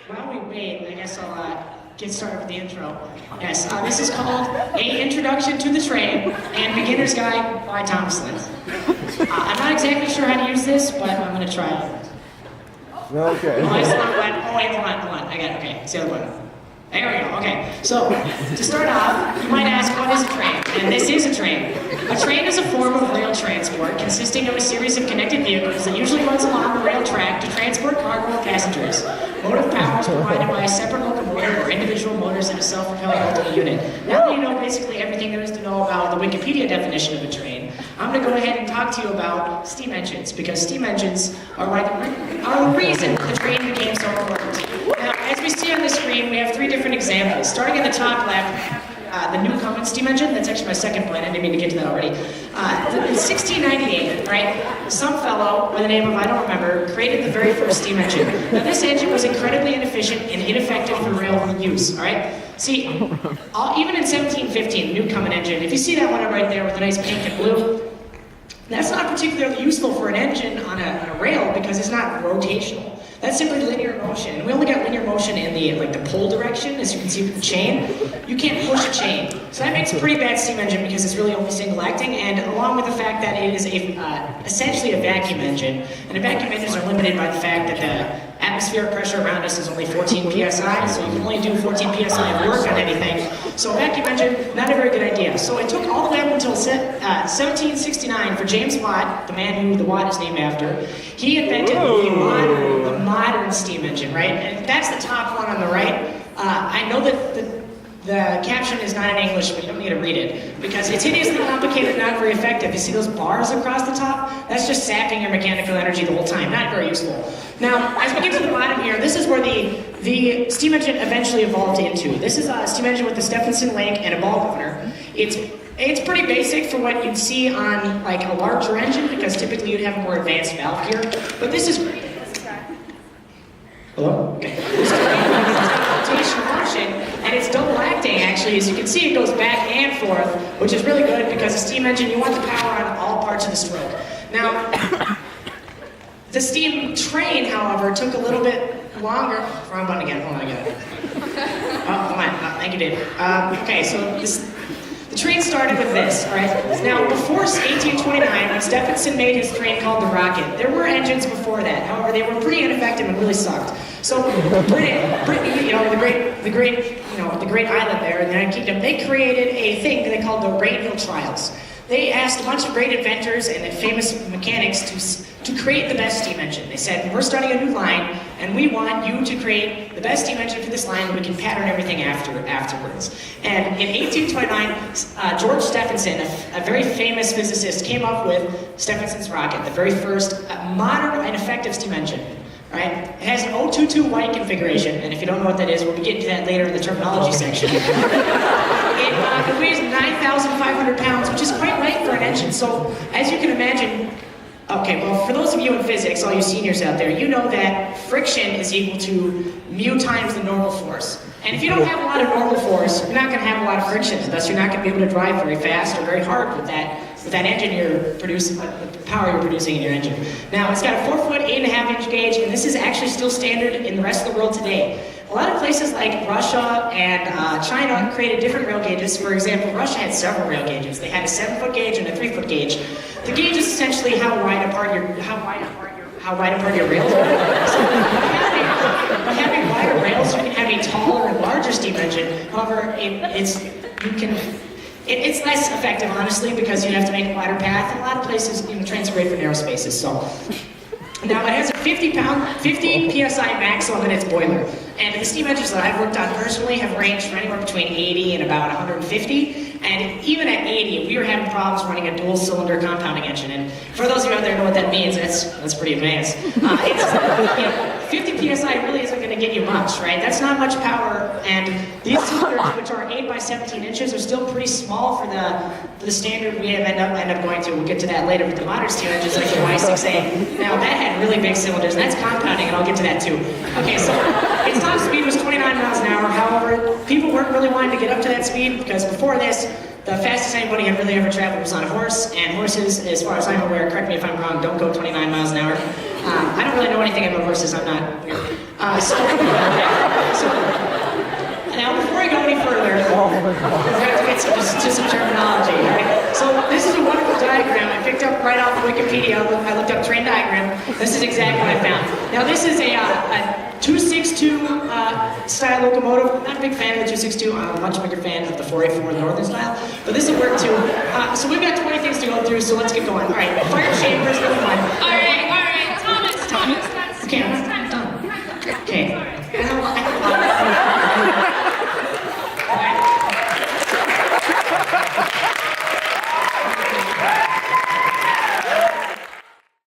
While we wait, I guess I'll get started with the intro. Yes, this is called A Introduction to the Train and Beginner's Guide by Thomas Lind. I'm not exactly sure how to use this, but I'm going to try it. Okay. Oh, it's not one. Oh, wait, hold on. I got it. Okay, it's the other one. There we go, okay. So, to start off, you might ask, what is a train? And this is a train. A train is a form of rail transport consisting of a series of connected vehicles that usually runs along the rail track to transport cargo and passengers. Motive power is provided by a separate locomotive or individual motors in a self-propelling ultimate unit. Now that you know basically everything there is to know about the Wikipedia definition of a train, I'm going to go ahead and talk to you about steam engines, because steam engines are the reason the train became so important. Now, as we see on the screen, we have three different examples. Starting at the top left, the Newcomen steam engine. That's actually my second point. I didn't mean to get to that already. In 1698, right, some fellow by the name of, I don't remember, created the very first steam engine. Now, this engine was incredibly inefficient and ineffective for railroad use, all right? See, even in 1715, the Newcomen engine, if you see that one right there with a nice pink and blue, that's not particularly useful for an engine on a rail because it's not rotational. That's simply linear motion. And we only got linear motion in the pull direction, as you can see with the chain. You can't push a chain. So that makes a pretty bad steam engine because it's really only single acting, and along with the fact that it is essentially a vacuum engine. And vacuum engines are limited by the fact that the atmospheric pressure around us is only 14 psi, so you can only do 14 psi of work on anything. So a vacuum engine, not a very good idea. So it took all the way up until 1769 for James Watt, the man who the Watt is named after. He invented the modern steam engine, right? And that's the top one on the right. I know that the caption is not in English, but you don't need to read it, because it's hideously complicated, not very effective. You see those bars across the top? That's just sapping your mechanical energy the whole time. Not very useful. Now, as we get to the bottom here, this is where the steam engine eventually evolved into. This is a steam engine with a Stephenson link and a ball governor. It's pretty basic for what you'd see on like a larger engine, because typically you'd have a more advanced valve here. But this is great. Hello? Okay. This is rotational motion, and it's double acting actually. As you can see, it goes back and forth, which is really good because a steam engine, you want the power on all parts of the stroke. Now, the steam train, however, took a little bit longer. Wrong button again. Hold on, I got it. Oh, come on. Thank you, Dave. Okay, so the train started with this, all right? Now, before 1829, when Stephenson made his train called the Rocket, there were engines before that. However, they were pretty ineffective and really sucked. So Britain, you know, the great island there in the United Kingdom, they created a thing that they called the Rainhill Trials. They asked a bunch of great inventors and famous mechanics to create the best steam engine. They said, we're starting a new line, and we want you to create the best steam engine for this line, and we can pattern everything afterwards. And in 1829, George Stephenson, a very famous physicist, came up with Stephenson's rocket, the very first modern and effective steam engine. Right? It has an 022 white configuration, and if you don't know what that is, we'll be getting to that later in the terminology section. It weighs 9,500 pounds, which is quite light for an engine. So, as you can imagine, okay, well, for those of you in physics, all you seniors out there, you know that friction is equal to mu times the normal force. And if you don't have a lot of normal force, you're not going to have a lot of friction, thus you're not going to be able to drive very fast or very hard with that engine you're producing, the power you're producing in your engine. Now, it's got a 4-foot, 8.5-inch gauge, and this is actually still standard in the rest of the world today. A lot of places like Russia and China created different rail gauges. For example, Russia had several rail gauges. They had a 7-foot gauge and a 3-foot gauge. The gauge is essentially how wide apart your rails are. So by having wider rails, you can have a taller and larger steam engine. However, it's less effective, honestly, because you have to make a wider path. In a lot of places, trains are great for narrow spaces. So now it has a 50 psi maximum in its boiler. And the steam engines that I've worked on personally have ranged from anywhere between 80 and about 150. And even at 80, we were having problems running a dual-cylinder compounding engine. And for those of you out there who know what that means, that's pretty advanced. 50 psi really isn't going to get you much, right? That's not much power. And these cylinders, which are 8 by 17 inches, are still pretty small for the standard we end up going to. We'll get to that later with the modern steam engines like the Y6A. Now, that had really big cylinders, and that's compounding, and I'll get to that too. Okay, so its top speed was 29 miles an hour. However, people weren't really wanting to get up to that speed because before this, the fastest anybody had really ever traveled was on a horse, and horses, as far as I'm aware, correct me if I'm wrong, don't go 29 miles an hour. I don't really know anything about horses, I'm not weird. So, now before I go any further, we have to get to some terminology, right? So this is a wonderful diagram I picked up right off Wikipedia. I looked up train diagram. This is exactly what I found. Now this is a 262 style locomotive. I'm not a big fan of the 262. I'm a much bigger fan of the 484 Northern style, but this will work too. So we've got 20 things to go through, so let's get going. All right, fire chambers, number one. All right, Thomas, Okay, I'm done. Okay. I have a lot